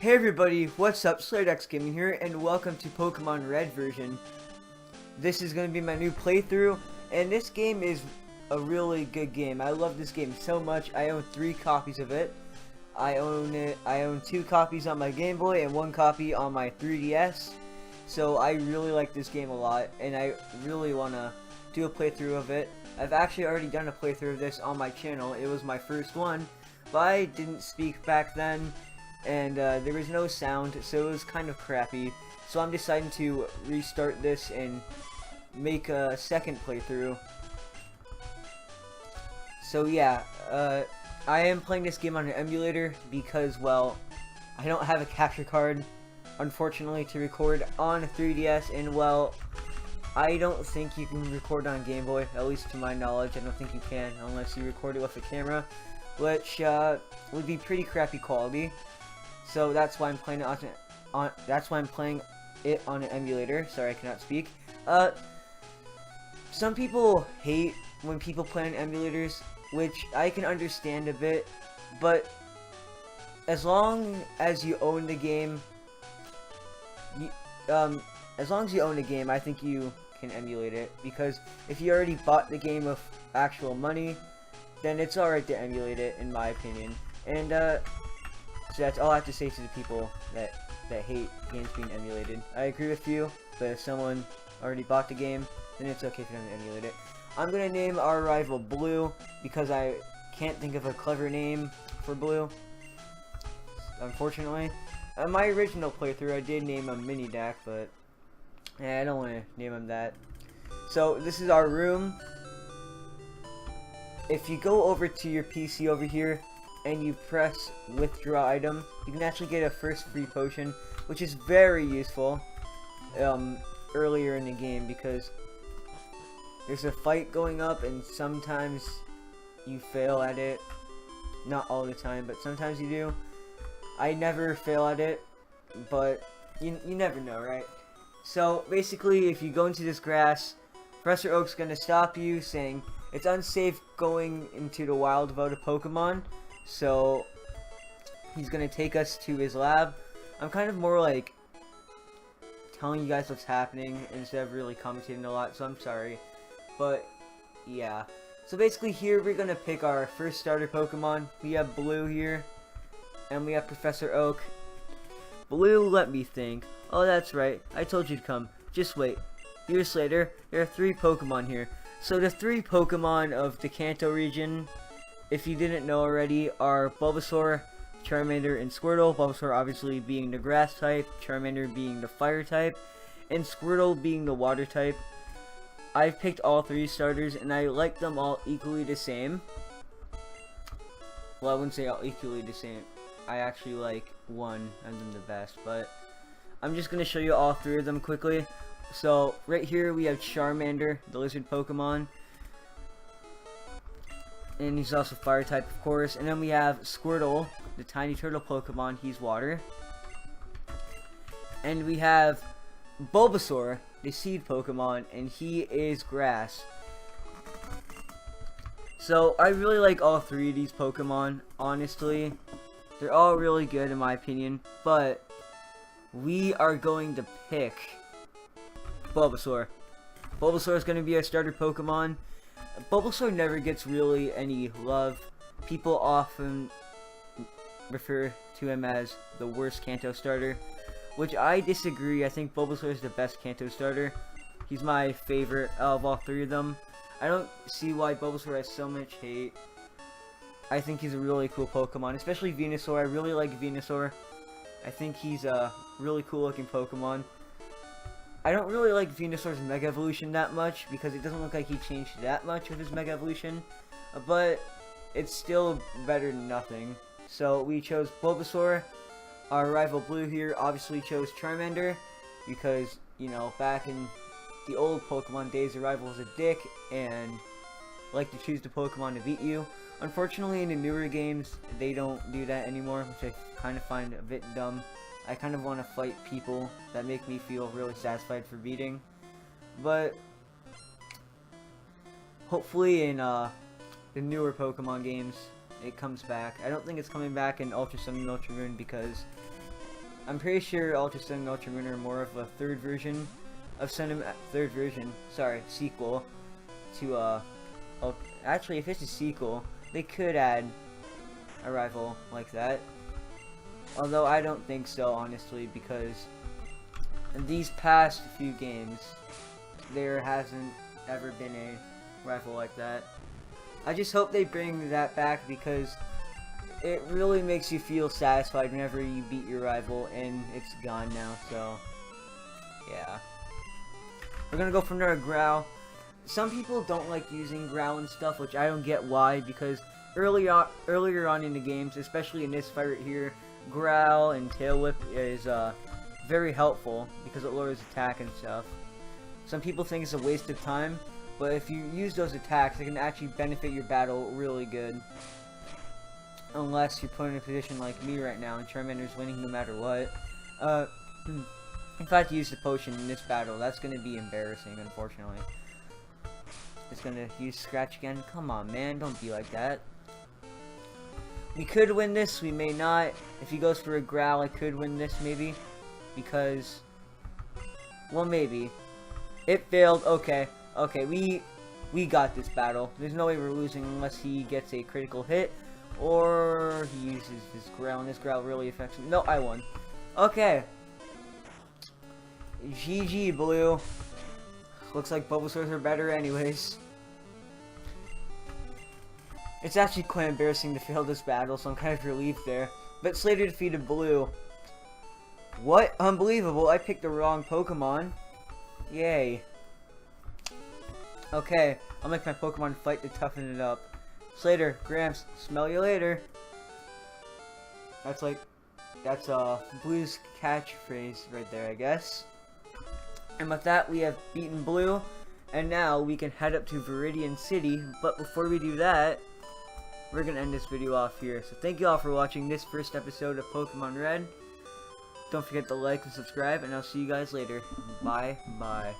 Hey everybody, what's up? SlayerX Gaming here, and welcome to Pokemon Red version. This is going to be my new playthrough, and this game is a really good game. I love this game so much. I own 3 copies of it. I own 2 copies on my Game Boy and 1 copy on my 3DS. So I really like this game a lot, and I really want to do a playthrough of it. I've actually already done a playthrough of this on my channel. It was my first one, but I didn't speak back then. And there was no sound, so it was kind of crappy. So I'm deciding to restart this and make a second playthrough. So yeah, I am playing this game on an emulator because, well, I don't have a capture card, unfortunately, to record on a 3DS, and well, I don't think you can record on Game Boy, at least to my knowledge. I don't think you can unless you record it with a camera, which would be pretty crappy quality. So that's why I'm playing it on an emulator. Sorry, I cannot speak. Some people hate when people play on emulators, which I can understand a bit, but as long as you own the game, I think you can emulate it, because if you already bought the game with actual money, then it's alright to emulate it, in my opinion. And so that's all I have to say to the people that hate games being emulated. I agree with you, but if someone already bought the game, then it's okay for them to emulate it. I'm gonna name our rival Blue, because I can't think of a clever name for Blue, unfortunately. My original playthrough, I did name him Minidac, but I don't want to name him that. So this is our room. If you go over to your PC over here, and you press withdraw item, you can actually get a first free potion, which is very useful earlier in the game, because there's a fight going up and sometimes you fail at it. Not all the time, but sometimes you do. I never fail at it, but you never know, right? So basically, if you go into this grass, Professor Oak's gonna stop you, saying it's unsafe going into the wild without a Pokemon. So he's gonna take us to his lab. I'm kind of more like telling you guys what's happening instead of really commentating a lot, so I'm sorry. But yeah. So basically here we're gonna pick our first starter Pokemon. We have Blue here, and we have Professor Oak. Blue, let me think. Oh, that's right. I told you to come. Just wait. Years later, there are 3 Pokemon here. So the 3 Pokemon of the Kanto region, if you didn't know already, are Bulbasaur, Charmander, and Squirtle. Bulbasaur obviously being the grass type, Charmander being the fire type, and Squirtle being the water type. I've picked all 3 starters, and I like them all equally the same. Well, I wouldn't say all equally the same. I actually like one of them the best, but I'm just going to show you all 3 of them quickly. So, right here we have Charmander, the lizard Pokemon. And he's also fire type, of course. And then we have Squirtle, the tiny turtle Pokemon. He's water. And we have Bulbasaur, the seed Pokemon, and he is grass. So I really like all 3 of these Pokemon, honestly. They're all really good in my opinion. But we are going to pick Bulbasaur. Bulbasaur is going to be our starter Pokemon. Bulbasaur never gets really any love. People often refer to him as the worst Kanto starter, which I disagree. I think Bulbasaur is the best Kanto starter. He's my favorite of all 3 of them. I don't see why Bulbasaur has so much hate. I think he's a really cool Pokemon, especially Venusaur. I really like Venusaur. I think he's a really cool looking Pokemon. I don't really like Venusaur's Mega Evolution that much, because it doesn't look like he changed that much with his Mega Evolution, but it's still better than nothing. So we chose Bulbasaur. Our rival Blue here obviously chose Charmander, because, you know, back in the old Pokemon days, the rival was a dick and liked to choose the Pokemon to beat you. Unfortunately, in the newer games, they don't do that anymore, which I kind of find a bit dumb. I kind of want to fight people that make me feel really satisfied for beating. But hopefully in the newer Pokemon games, it comes back. I don't think it's coming back in Ultra Sun and Ultra Moon, because I'm pretty sure Ultra Sun and Ultra Moon are more of a sequel to actually, if it's a sequel, they could add a rival like that. Although I don't think so, honestly, because in these past few games, there hasn't ever been a rival like that. I just hope they bring that back because it really makes you feel satisfied whenever you beat your rival and it's gone now, so yeah. We're gonna go for another Growl. Some people don't like using Growl and stuff, which I don't get why, because earlier on in the games, especially in this fight right here, Growl and Tail Whip is very helpful because it lowers attack and stuff. Some people think it's a waste of time, but if you use those attacks, it can actually benefit your battle really good. Unless you're put in a position like me right now, and Charmander's winning no matter what. If I had to use the potion in this battle, that's going to be embarrassing, unfortunately. It's going to use Scratch again. Come on, man, don't be like that. We could win this, we may not. If he goes for a Growl, I could win this, maybe. Because, well, maybe. It failed, okay. Okay, we got this battle. There's no way we're losing unless he gets a critical hit. Or he uses his Growl, and this Growl really affects him. No, I won. Okay. GG, Blue. Looks like Bulbasaurs are better anyways. It's actually quite embarrassing to fail this battle, so I'm kind of relieved there. But Slater defeated Blue. What? Unbelievable, I picked the wrong Pokemon. Yay. Okay, I'll make my Pokemon fight to toughen it up. Slater, Gramps, smell you later. That's Blue's catchphrase right there, I guess. And with that, we have beaten Blue, and now we can head up to Viridian City. But before we do that, we're gonna end this video off here. So thank you all for watching this first episode of Pokemon Red. Don't forget to like and subscribe, and I'll see you guys later. Bye bye.